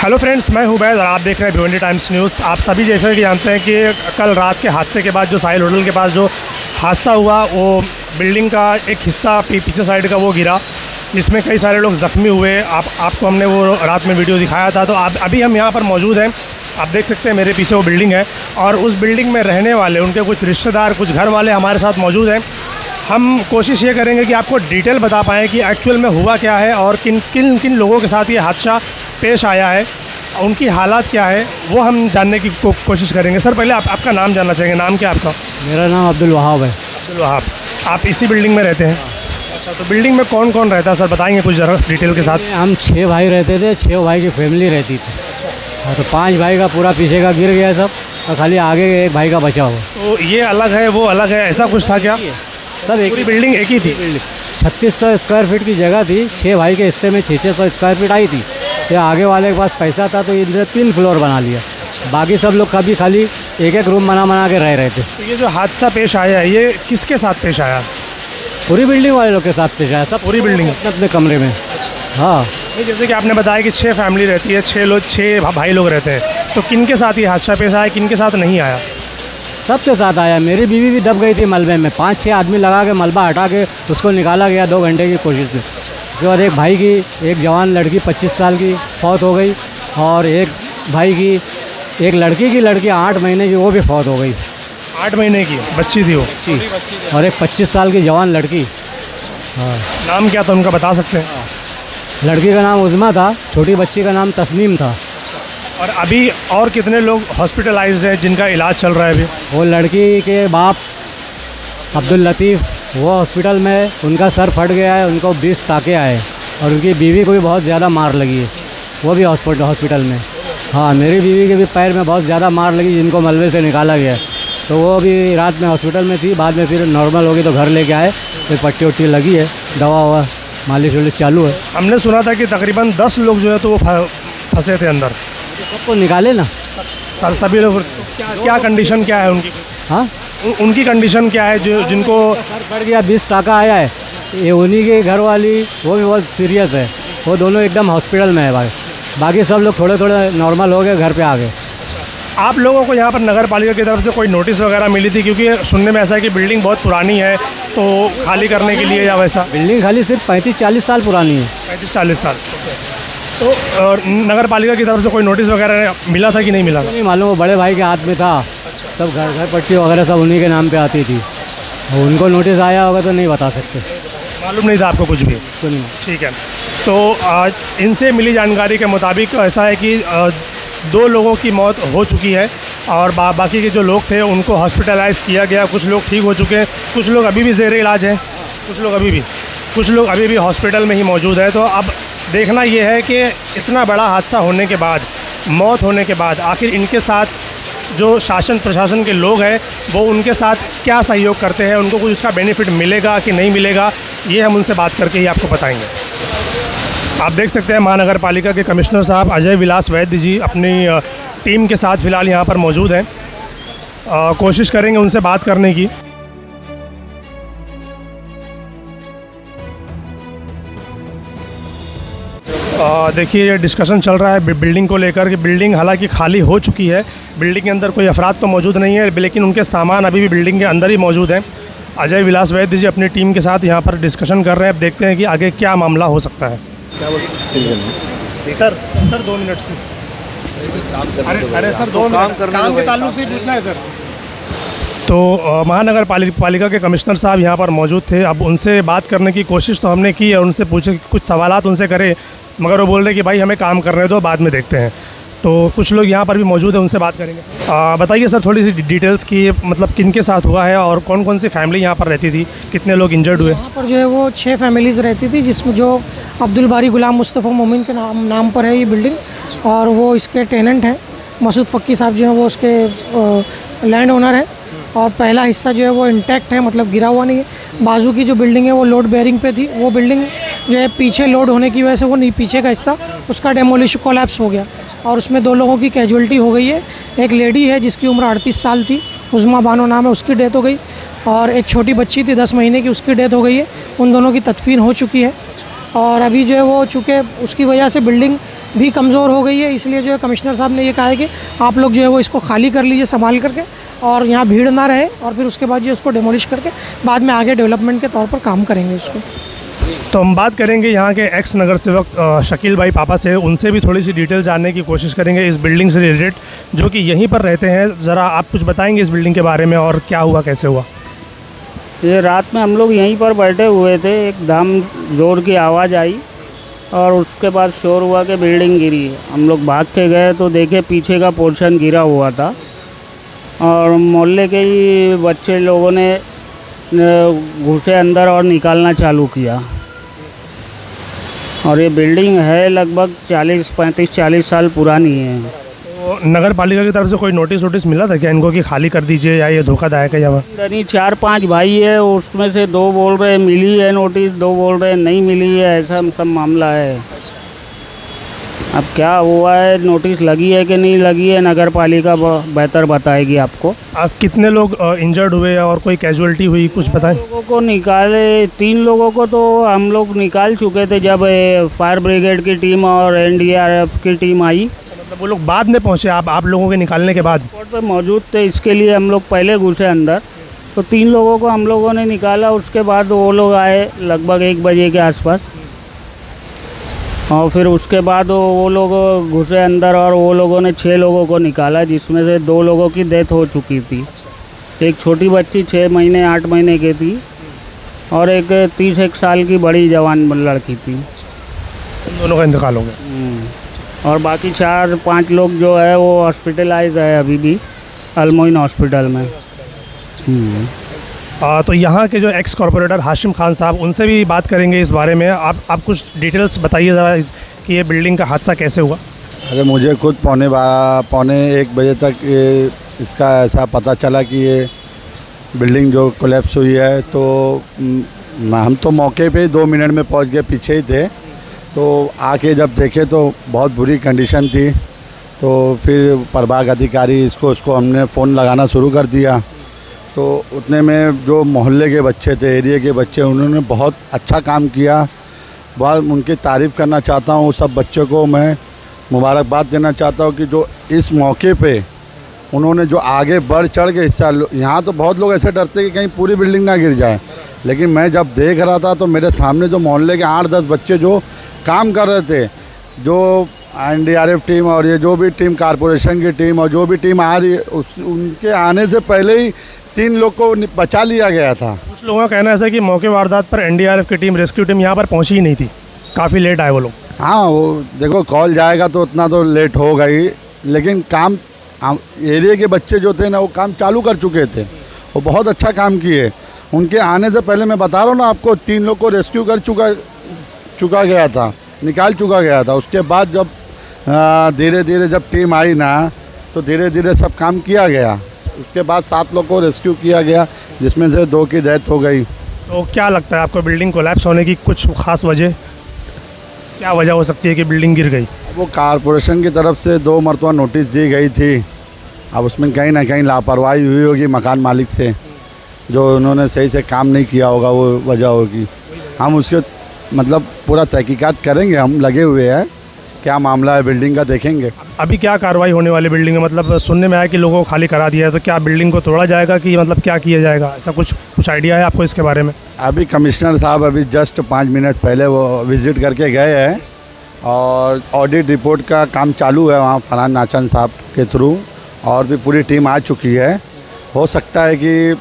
Hello friends, मैं हूं बैद और आप देख रहे हैं भिवंडी टाइम्स न्यूज़। आप सभी जैसे कि जानते हैं कि कल रात के हादसे के बाद जो साहिल होटल के पास जो हादसा हुआ, वो बिल्डिंग का एक हिस्सा पीछे साइड का वो गिरा, जिसमें कई सारे लोग ज़ख्मी हुए। आपको हमने वो रात में वीडियो दिखाया था। तो अभी हम यहाँ पर मौजूद हैं। आप देख सकते हैं मेरे पीछे वो बिल्डिंग है और उस बिल्डिंग में रहने वाले उनके कुछ रिश्तेदार, कुछ घर वाले हमारे साथ मौजूद हैं। हम कोशिश ये करेंगे कि आपको डिटेल बता पाएँ कि एक्चुअल में हुआ क्या है और किन किन किन लोगों के साथ ये हादसा पेश आया है, उनकी हालात क्या है, वो हम जानने की कोशिश करेंगे। सर, पहले आपका नाम जानना चाहेंगे। नाम क्या है आपका? मेरा नाम अब्दुल वहाब है। अब्दुल वहाब, आप इसी बिल्डिंग में रहते हैं? अच्छा, तो बिल्डिंग में कौन कौन रहता है सर, बताएंगे कुछ ज़रा डिटेल के साथ। हम 6 भाई रहते थे, 6 भाई की फैमिली रहती थी। हाँ, तो 5 भाई का पूरा पीछे का गिर गया सब, और खाली आगे एक भाई का बचा हुआ। तो ये अलग है, वो अलग है, ऐसा कुछ था क्या? सब एक पूरी बिल्डिंग एक ही थी? 3600 स्क्वायर फीट की जगह थी। 6 भाई के हिस्से में 600 स्क्वायर फीट आई थी। तो आगे वाले के पास पैसा था तो इधर 3 फ्लोर बना लिया। बाकी सब लोग कभी खाली एक एक रूम बना के रह रहे थे। तो ये जो हादसा पेश आया है, ये किसके साथ पेश आया? पूरी बिल्डिंग वाले लोग के साथ पेश आया। सब पूरी बिल्डिंग अपने अपने कमरे में। हाँ, जैसे कि आपने बताया कि 6 फैमिली रहती है, 6 भाई लोग रहते हैं, तो किन के साथ ये हादसा पेश आया, किन के साथ नहीं आया? सबके साथ आया। मेरी बीवी भी दब गई थी मलबे में। 5-6 आदमी लगा के मलबा हटा के उसको निकाला गया 2 घंटे की कोशिश में। उसके बाद एक भाई की, एक जवान लड़की 25 साल की फौत हो गई, और एक भाई की, एक लड़की 8 महीने की, वो भी फौत हो गई। 8 महीने की बच्ची थी वो? और एक 25 साल की जवान लड़की। हाँ। नाम क्या था उनका, बता सकते हैं? लड़की का नाम उज़मा था, छोटी बच्ची का नाम तस्नीम था। और अभी और कितने लोग हॉस्पिटलाइज्ड हैं जिनका इलाज चल रहा है अभी? वो लड़की के बाप अब्दुल लतीफ़, वो हॉस्पिटल में, उनका सर फट गया है, उनको 20 टाँके आए, और उनकी बीवी को भी बहुत ज़्यादा मार लगी है, वो भी हॉस्पिटल में। हाँ, मेरी बीवी के भी पैर में बहुत ज़्यादा मार लगी, जिनको मलबे से निकाला गया, तो वो भी रात में हॉस्पिटल में थी। बाद में फिर नॉर्मल हो गई तो घर लेके आए, फिर पट्टी वट्टी लगी है, दवा ववा मालिश वालिश चालू है। हमने सुना था कि तकरीबन 10 लोग जो है तो वो फंसे थे अंदर। सबको निकाले ना सर, सभी लोग। क्या कंडीशन क्या है उनकी? हाँ, उनकी कंडीशन क्या है जो जिनको सर फट गया, 20 टाँका आया है? ये उन्हीं की घर वाली, वो भी बहुत सीरियस है, वो दोनों एकदम हॉस्पिटल में है भाई। बाकी सब लोग थोड़े थोड़े नॉर्मल हो गए, घर पे आ गए। आप लोगों को यहाँ पर नगर पालिका की तरफ से कोई नोटिस वगैरह मिली थी? क्योंकि सुनने में ऐसा है कि बिल्डिंग बहुत पुरानी है, तो खाली करने के लिए या वैसा? बिल्डिंग खाली सिर्फ 35-40 साल पुरानी है। 35-40 साल। तो और नगर पालिका की तरफ से कोई नोटिस वगैरह मिला था कि नहीं मिला? नहीं मालूम, वो बड़े भाई के हाथ में था। सब घर पट्टी वगैरह सब उन्हीं के नाम पे आती थी। उनको नोटिस आया होगा तो नहीं बता सकते। मालूम नहीं था आपको कुछ भी? तो नहीं। ठीक है। तो इनसे मिली जानकारी के मुताबिक ऐसा है कि 2 लोगों की मौत हो चुकी है, और बाकी के जो लोग थे उनको हॉस्पिटलाइज़ किया गया। कुछ लोग ठीक हो चुके हैं, कुछ लोग अभी भी ज़ेर इलाज हैं, कुछ लोग अभी भी हॉस्पिटल में ही मौजूद है। तो अब देखना ये है कि इतना बड़ा हादसा होने के बाद, मौत होने के बाद, आखिर इनके साथ जो शासन प्रशासन के लोग हैं वो उनके साथ क्या सहयोग करते हैं, उनको कुछ उसका बेनिफिट मिलेगा कि नहीं मिलेगा, ये हम उनसे बात करके ही आपको बताएंगे। आप देख सकते हैं महानगर पालिका के कमिश्नर साहब अजय विलास वैद्य जी अपनी टीम के साथ फ़िलहाल यहाँ पर मौजूद हैं। कोशिश करेंगे उनसे बात करने की। देखिए, ये डिस्कशन चल रहा है बिल्डिंग को लेकर कि बिल्डिंग हालांकि खाली हो चुकी है, बिल्डिंग के अंदर कोई अफराद तो मौजूद नहीं है, लेकिन उनके सामान अभी भी बिल्डिंग के अंदर ही मौजूद हैं। अजय विलास वैद्य जी अपनी टीम के साथ यहाँ पर डिस्कशन कर रहे हैं। अब देखते हैं कि आगे क्या मामला हो सकता है। क्या बोलते सर? 2 मिनट से। अरे सर, 2 मिनट काम के ताल्लुक से पूछना है सर। तो महानगर पालिका के कमिश्नर साहब यहाँ पर मौजूद थे। अब उनसे बात करने की कोशिश तो हमने की और उनसे पूछे, कुछ सवालात उनसे करे, मगर वो बोल रहे कि भाई हमें काम करने दो, बाद में देखते हैं। तो कुछ लोग यहाँ पर भी मौजूद हैं, उनसे बात करेंगे। बताइए सर थोड़ी सी डिटेल्स की, मतलब किन के साथ हुआ है और कौन कौन सी फैमिली यहाँ पर रहती थी, कितने लोग इंजर्ड हुए? यहाँ पर जो है वो 6 फैमिलीज़ रहती थी, जिसमें जो अब्दुल बारी गुलाम मुस्तफ़ा मोमिन के नाम पर है ये बिल्डिंग, और वो इसके टेनेंट हैं। मसूद फ़क्की साहब जो हैं वो उसके लैंड ओनर हैं, और पहला हिस्सा जो है वो इंटैक्ट है, मतलब गिरा हुआ नहीं है। बाजू की जो बिल्डिंग है वो लोड बेयरिंग पे थी, वो बिल्डिंग जो है पीछे लोड होने की वजह से वो पीछे का हिस्सा उसका डेमोलिश कोलैप्स हो गया, और उसमें 2 लोगों की कैजुअल्टी हो गई है। एक लेडी है जिसकी उम्र 38 साल थी, उज़मा बानो नाम है, उसकी डेथ हो गई, और एक छोटी बच्ची थी 10 महीने की, उसकी डेथ हो गई है। उन दोनों की तदफीन हो चुकी है, और अभी जो है वो चूँकि उसकी वजह से बिल्डिंग भी कमज़ोर हो गई है, इसलिए जो है कमिश्नर साहब ने ये कहा है कि आप लोग जो है वो इसको खाली कर लीजिए संभाल करके, और यहाँ भीड़ ना रहे, और फिर उसके बाद जो इसको डेमोलिश करके बाद में आगे डेवलपमेंट के तौर पर काम करेंगे इसको। तो हम बात करेंगे यहाँ के एक्स नगर सेवक शकील भाई पापा से, उनसे भी थोड़ी सी डिटेल जानने की कोशिश करेंगे इस बिल्डिंग से रिलेटेड, जो कि यहीं पर रहते हैं। ज़रा आप कुछ बताएंगे इस बिल्डिंग के बारे में और क्या हुआ, कैसे हुआ? ये रात में हम लोग यहीं पर बैठे हुए थे, एकदम ज़ोर की आवाज़ आई और उसके बाद शोर हुआ कि बिल्डिंग गिरी। हम लोग भाग के गए तो देखे पीछे का पोर्शन गिरा हुआ था, और मोहल्ले के ही बच्चे लोगों ने घुसे अंदर और निकालना चालू किया। और ये बिल्डिंग है लगभग 35-40 साल पुरानी है। तो नगर पालिका की तरफ से कोई नोटिस वोटिस मिला था क्या इनको कि खाली कर दीजिए, या ये धोखादायक है? या यानी 4-5 भाई है, उसमें से 2 बोल रहे मिली है नोटिस, 2 बोल रहे नहीं मिली है, ऐसा सब मामला है। अब क्या हुआ है, नोटिस लगी है कि नहीं लगी है, नगर पालिका बेहतर बताएगी आपको। आप कितने लोग इंजर्ड हुए और कोई कैजुअलिटी हुई, कुछ बताएं? लोगों को निकाले, 3 लोगों को तो हम लोग निकाल चुके थे जब फायर ब्रिगेड की टीम और NDRF की टीम आई। मतलब वो लोग बाद में पहुँचे आप लोगों के निकालने के बाद? स्पॉट पे मौजूद थे, इसके लिए हम लोग पहले घुसे अंदर, तो 3 लोगों को हम लोगों ने निकाला। उसके बाद वो लोग आए लगभग 1 बजे के आसपास, और फिर उसके बाद वो लोग घुसे अंदर और वो लोगों ने 6 लोगों को निकाला, जिसमें से 2 लोगों की डेथ हो चुकी थी। एक छोटी बच्ची 6 महीने 8 महीने की थी, और एक 30 साल की बड़ी जवान लड़की थी। उन दोनों का इंतकाल हो गया। और बाकी 4-5 लोग जो है वो हॉस्पिटलाइज है अभी भी अलमोइन हॉस्पिटल में। तो यहाँ के जो एक्स कॉर्पोरेटर हाशिम खान साहब, उनसे भी बात करेंगे इस बारे में। आप कुछ डिटेल्स बताइए ज़रा कि ये बिल्डिंग का हादसा कैसे हुआ। अरे मुझे खुद पौने 1 बजे तक इसका ऐसा पता चला कि ये बिल्डिंग जो कोलैप्स हुई है, तो हम तो मौके पे 2 मिनट में पहुंच गए, पीछे ही थे। तो आके जब देखे तो बहुत बुरी कंडीशन थी, तो फिर प्रभाग अधिकारी उसको हमने फ़ोन लगाना शुरू कर दिया। तो उतने में जो मोहल्ले के बच्चे थे, एरिया के बच्चे, उन्होंने बहुत अच्छा काम किया। बहुत उनकी तारीफ़ करना चाहता हूँ। सब बच्चों को मैं मुबारकबाद देना चाहता हूँ कि जो इस मौके पे उन्होंने जो आगे बढ़ चढ़ के हिस्सा। यहाँ तो बहुत लोग ऐसे डरते कि कहीं पूरी बिल्डिंग ना गिर जाए, लेकिन मैं जब देख रहा था तो मेरे सामने जो मोहल्ले के 8-10 बच्चे जो काम कर रहे थे, जो NDRF टीम और ये जो भी टीम कारपोरेशन की टीम और जो भी टीम आ रही है, उनके आने से पहले ही 3 लोग को बचा लिया गया था। कुछ लोगों का कहना ऐसा है कि मौके वारदात पर NDRF की टीम, रेस्क्यू टीम यहाँ पर पहुँची ही नहीं थी, काफ़ी लेट आए वो लोग। हाँ, वो देखो कॉल जाएगा तो उतना तो लेट होगा ही, लेकिन काम एरिया के बच्चे जो थे ना, वो काम चालू कर चुके थे, वो बहुत अच्छा काम किए। उनके आने से पहले मैं बता रहा हूँ ना आपको, 3 लोग को रेस्क्यू कर चुका गया था, निकाल चुका गया था। उसके बाद जब धीरे धीरे जब टीम आई ना, तो धीरे धीरे सब काम किया गया। उसके बाद 7 लोग को रेस्क्यू किया गया, जिसमें से 2 की डेथ हो गई। तो क्या लगता है आपको बिल्डिंग कोलैप्स होने की कुछ ख़ास वजह, क्या वजह हो सकती है कि बिल्डिंग गिर गई? वो कारपोरेशन की तरफ से 2 मरतबा नोटिस दी गई थी। अब उसमें कहीं ना कहीं लापरवाही हुई होगी मकान मालिक से, जो उन्होंने सही से काम नहीं किया होगा, वो वजह होगी। हम उसके मतलब पूरा तहकीकात करेंगे, हम लगे हुए हैं, क्या मामला है बिल्डिंग का देखेंगे। अभी क्या कार्रवाई होने वाली बिल्डिंग में? मतलब सुनने में आया कि लोगों को खाली करा दिया है, तो क्या बिल्डिंग को तोड़ा जाएगा कि मतलब क्या किया जाएगा, ऐसा कुछ आइडिया है आपको इसके बारे में? अभी कमिश्नर साहब अभी जस्ट 5 मिनट पहले वो विज़िट करके गए हैं, और ऑडिट रिपोर्ट का काम चालू है वहाँ फरहान नाचन साहब के थ्रू, और भी पूरी टीम आ चुकी है। हो सकता है कि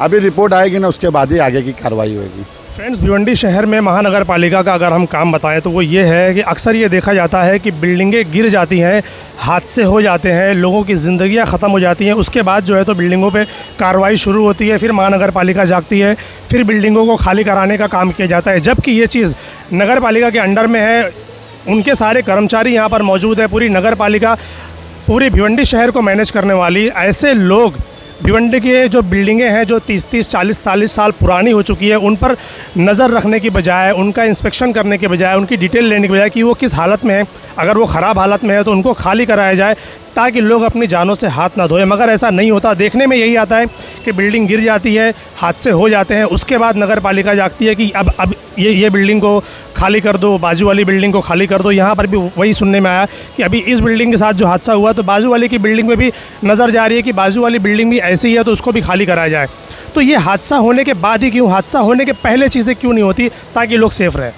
अभी रिपोर्ट आएगी ना, उसके बाद ही आगे की कार्रवाई होगी। फ्रेंड्स, भिवंडी शहर में महानगर पालिका का अगर हम काम बताएं तो वो ये है कि अक्सर ये देखा जाता है कि बिल्डिंगें गिर जाती हैं, हादसे हो जाते हैं, लोगों की ज़िंदगियां ख़त्म हो जाती हैं। उसके बाद जो है तो बिल्डिंगों पे कार्रवाई शुरू होती है, फिर महानगर पालिका जागती है, फिर बिल्डिंगों को खाली कराने का काम किया जाता है। जबकि ये चीज़ नगर पालिका के अंडर में है, उनके सारे कर्मचारी यहाँ पर मौजूद है। पूरी नगर पालिका, पूरी भिवंडी शहर को मैनेज करने वाली ऐसे लोग, भिवंडी के जो बिल्डिंगें हैं जो 30-30, 40-40 साल पुरानी हो चुकी है, उन पर नज़र रखने की बजाय, उनका इंस्पेक्शन करने के बजाय, उनकी डिटेल लेने के बजाय कि वो किस हालत में है, अगर वो ख़राब हालत में है तो उनको खाली कराया जाए, ताकि लोग अपनी जानों से हाथ ना धोएं। मगर ऐसा नहीं होता। देखने में यही आता है कि बिल्डिंग गिर जाती है, हादसे हो जाते हैं, उसके बाद नगर पालिका जागती है कि अब ये बिल्डिंग को खाली कर दो, बाजू वाली बिल्डिंग को खाली कर दो। यहाँ पर भी वही सुनने में आया कि अभी इस बिल्डिंग के साथ जो हादसा हुआ तो बाजू वाले की बिल्डिंग में भी नज़र जा रही है कि बाजू वाली बिल्डिंग भी ऐसी ही है तो उसको भी खाली कराया जाए। तो ये हादसा होने के बाद ही क्यों, हादसा होने के पहले चीज़ें क्यों नहीं होती ताकि लोग सेफ़ रहें?